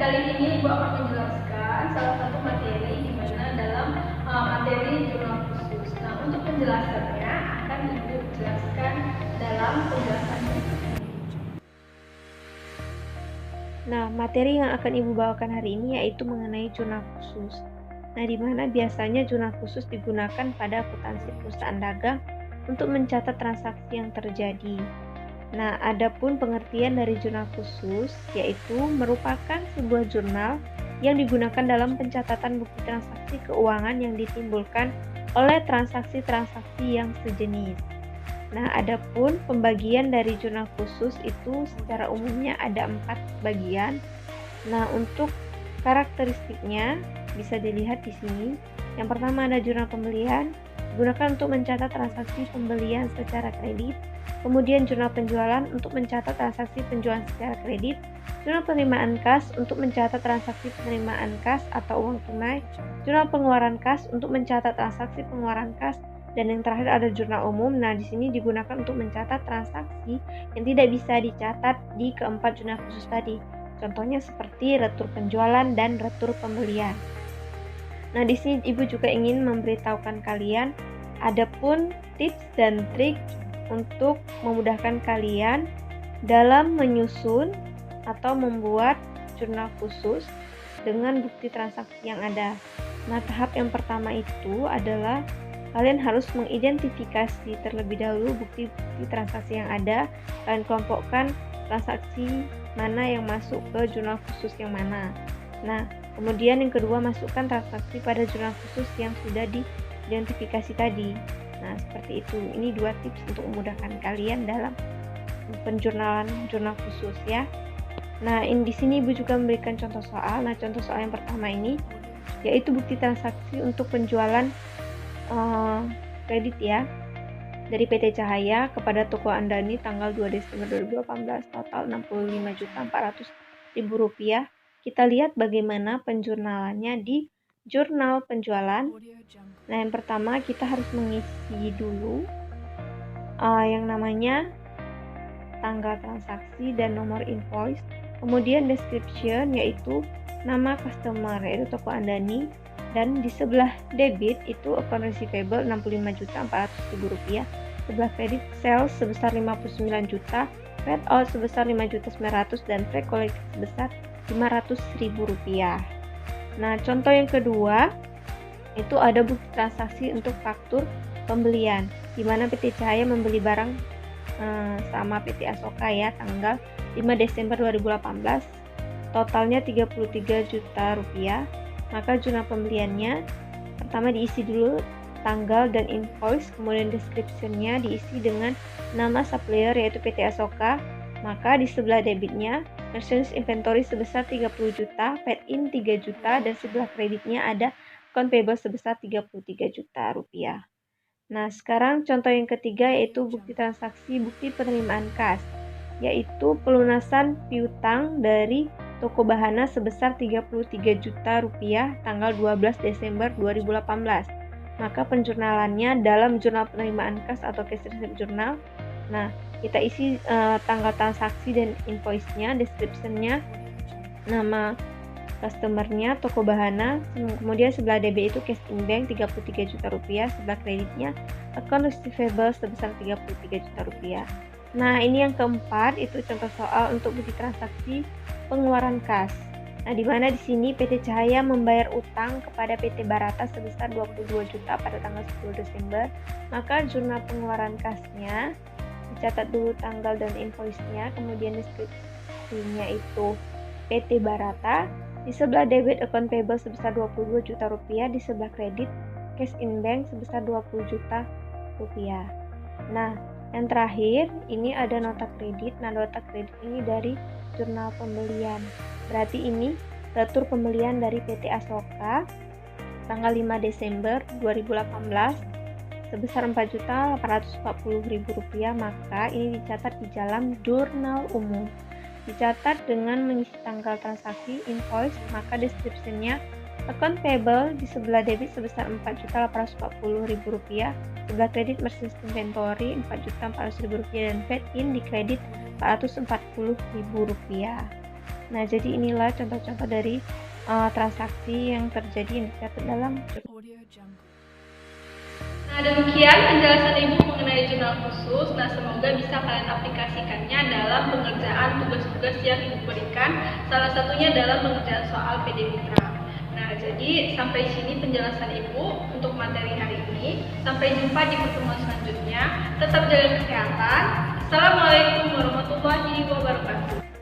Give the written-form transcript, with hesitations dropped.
kali ini Ibu akan menjelaskan salah satu materi di mana dalam materi jurnal khusus. Nah, untuk penjelasannya akan Ibu jelaskan dalam penjelasan berikut ini. Nah, materi yang akan Ibu bawakan hari ini yaitu mengenai jurnal khusus. Nah, di mana biasanya jurnal khusus digunakan pada akuntansi perusahaan dagang untuk mencatat transaksi yang terjadi. Nah, adapun pengertian dari jurnal khusus yaitu merupakan sebuah jurnal yang digunakan dalam pencatatan bukti transaksi keuangan yang ditimbulkan oleh transaksi-transaksi yang sejenis. Nah, adapun pembagian dari jurnal khusus itu secara umumnya ada 4 bagian. Nah, untuk karakteristiknya bisa dilihat di sini. Yang pertama ada jurnal pembelian, digunakan untuk mencatat transaksi pembelian secara kredit. Kemudian jurnal penjualan untuk mencatat transaksi penjualan secara kredit. Jurnal penerimaan kas untuk mencatat transaksi penerimaan kas atau uang tunai. Jurnal pengeluaran kas untuk mencatat transaksi pengeluaran kas. Dan yang terakhir ada jurnal umum. Nah, di sini digunakan untuk mencatat transaksi yang tidak bisa dicatat di keempat jurnal khusus tadi. Contohnya seperti retur penjualan dan retur pembelian. Nah, di sini Ibu juga ingin memberitahukan kalian adapun tips dan trik untuk memudahkan kalian dalam menyusun atau membuat jurnal khusus dengan bukti transaksi yang ada. Nah, tahap yang pertama itu adalah kalian harus mengidentifikasi terlebih dahulu bukti-bukti transaksi yang ada. Kalian kelompokkan transaksi mana yang masuk ke jurnal khusus yang mana. Nah, kemudian yang kedua, masukkan transaksi pada jurnal khusus yang sudah diidentifikasi tadi. Nah, seperti itu. Ini 2 tips untuk memudahkan kalian dalam penjurnalan jurnal khusus ya. Nah, di sini Ibu juga memberikan contoh soal. Nah, contoh soal yang pertama ini yaitu bukti transaksi untuk penjualan kredit ya dari PT Cahaya kepada toko Andani tanggal 2 Desember 2018 total Rp65.400.000. Kita lihat bagaimana penjurnalannya di jurnal penjualan. Nah, yang pertama kita harus mengisi dulu yang namanya tanggal transaksi dan nomor invoice. Kemudian description yaitu nama customer yaitu toko Andani. Dan di sebelah debit itu account receivable Rp65.400.000, sebelah kredit sales sebesar 59 juta, paid out sebesar 5.900.000 dan free collected sebesar Rp500.000. Nah, contoh yang kedua itu ada bukti transaksi untuk faktur pembelian, di mana PT Cahaya membeli barang sama PT Asoka ya tanggal 5 Desember 2018, totalnya Rp33 juta. Maka jurnal pembeliannya pertama diisi dulu tanggal dan invoice, kemudian description-nya diisi dengan nama supplier yaitu PT Asoka. Maka di sebelah debitnya merchandise inventory sebesar 30 juta, paid in 3 juta, dan sebelah kreditnya ada account payable sebesar Rp33 juta. Nah, sekarang contoh yang ketiga yaitu bukti transaksi bukti penerimaan kas, yaitu pelunasan piutang dari toko Bahana sebesar Rp33 juta tanggal 12 Desember 2018. Maka penjurnalannya dalam jurnal penerimaan kas atau cash receipt journal. Nah, kita isi tanggal transaksi dan invoice-nya, description-nya, nama customer-nya, toko Bahana, kemudian sebelah debit itu cash in bank Rp33 juta, sebelah kreditnya account receivable sebesar Rp33 juta. Nah, ini yang keempat itu contoh soal untuk bukti transaksi pengeluaran kas. Nah, di mana di sini PT Cahaya membayar utang kepada PT Barata sebesar 22 juta pada tanggal 10 Desember. Maka jurnal pengeluaran kasnya dicatat dulu tanggal dan invoice-nya, kemudian deskripsinya itu PT Barata. Di sebelah debit account payable sebesar Rp22 juta, di sebelah kredit cash in bank sebesar Rp20 juta. Nah, yang terakhir ini ada nota kredit. Nah, nota kredit ini dari jurnal pembelian. Berarti ini retur pembelian dari PT Asoka tanggal 5 Desember 2018 sebesar Rp4.840.000. Maka ini dicatat di dalam jurnal umum. Dicatat dengan mengisi tanggal transaksi, invoice, maka description-nya account payable di sebelah debit sebesar Rp4.840.000, sebelah kredit merchandise inventory Rp4.400.000 dan paid in di kredit Rp440.000. Nah, jadi inilah contoh-contoh dari transaksi yang terjadi yang dicatat dalam jurnal. Nah, demikian penjelasan Ibu mengenai jurnal khusus. Nah, semoga bisa kalian aplikasikannya dalam pengerjaan tugas-tugas yang Ibu berikan. Salah satunya dalam pengerjaan soal PD Mitra. Nah, jadi sampai sini penjelasan Ibu untuk materi hari ini. Sampai jumpa di pertemuan selanjutnya. Tetap jaga kesehatan. Assalamualaikum warahmatullahi wabarakatuh.